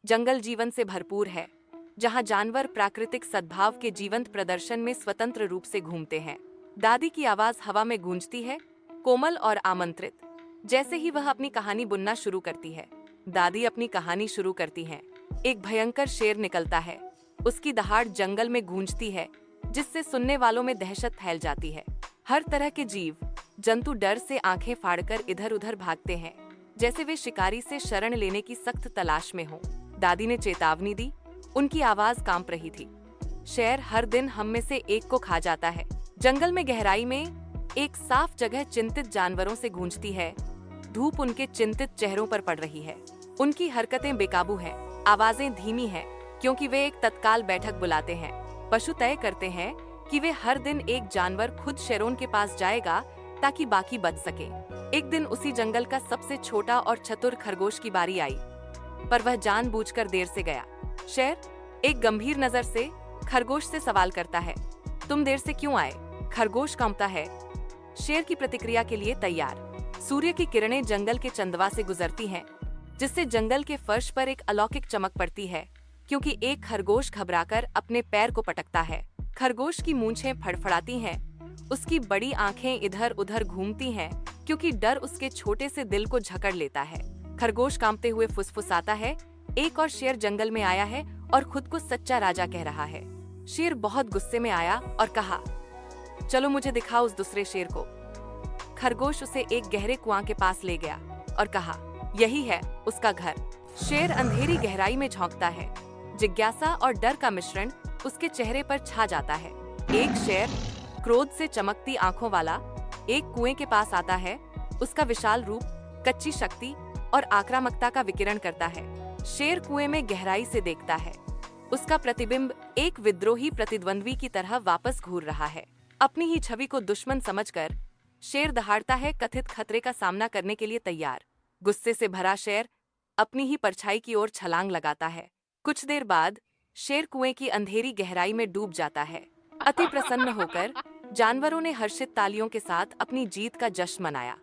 जंगल जीवन से भरपूर है, जहां जानवर प्राकृतिक सद्भाव के जीवंत प्रदर्शन में स्वतंत्र रूप से घूमते हैं। दादी की आवाज हवा में गूंजती है, कोमल और आमंत्रित। जैसे ही वह अपनी कहानी बुनना शुरू करती है, दादी अपनी कहानी शुरू करती हैं। एक भयंकर शेर निकलता है। उसकी दहाड़ जंगल में गूंजती है, जिससे सुनने वालों में दहशत फैल जाती है। हर तरह के जीव जंतु डर से आंखें फाड़कर इधर उधर भागते हैं, जैसे वे शिकारी से शरण लेने की सख्त तलाश में हों। दादी ने चेतावनी दी, उनकी आवाज कांप रही थी। शेर हर दिन हम में से एक को खा जाता है। जंगल में गहराई में एक साफ जगह चिंतित जानवरों से गूंजती है। धूप उनके चिंतित चेहरों पर पड़ रही है। उनकी हरकतें बेकाबू हैं, आवाजें धीमी हैं, क्योंकि वे एक तत्काल बैठक बुलाते हैं। पशु तय करते हैं कि वे हर दिन एक जानवर खुद शेरों के पास जाएगा ताकि बाकी बच सके। एक दिन उसी जंगल का सबसे छोटा और चतुर खरगोश की बारी आई, पर वह जानबूझकर देर से गया। शेर एक गंभीर नजर से खरगोश से सवाल करता है, तुम देर से क्यों आए? खरगोश कांपता है, शेर की प्रतिक्रिया के लिए तैयार। सूर्य की किरणें जंगल के चंदवा से गुजरती हैं, जिससे जंगल के फर्श पर एक अलौकिक चमक पड़ती है, क्योंकि एक खरगोश घबराकर अपने पैर को पटकता है। खरगोश की मूंछें फड़फड़ाती हैं, उसकी बड़ी आंखें इधर उधर घूमती हैं, क्योंकि डर उसके छोटे से दिल को जकड़ लेता है। खरगोश कांपते हुए फुसफुसाता है, एक और शेर जंगल में आया है और खुद को सच्चा राजा कह रहा है। शेर बहुत गुस्से में आया और कहा, चलो मुझे दिखाओ उस दूसरे शेर को। खरगोश उसे एक गहरे कुआं के पास ले गया और कहा, यही है उसका घर। शेर अंधेरी गहराई में झांकता है। जिज्ञासा और डर का मिश्रण उसके चेहरे पर छा जाता है। एक शेर क्रोध से चमकती आंखों वाला एक कुएं के पास आता है। उसका विशाल रूप कच्ची शक्ति और आक्रामकता का विकिरण करता है। शेर कुएं में गहराई से देखता है। उसका प्रतिबिंब एक विद्रोही प्रतिद्वंद्वी की तरह वापस घूर रहा है। अपनी ही छवि को दुश्मन समझकर शेर दहाड़ता है, कथित खतरे का सामना करने के लिए तैयार। गुस्से से भरा शेर अपनी ही परछाई की ओर छलांग लगाता है। कुछ देर बाद शेर कुएं की अंधेरी गहराई में डूब जाता है। अति प्रसन्न होकर जानवरों ने हर्षित तालियों के साथ अपनी जीत का जश्न मनाया।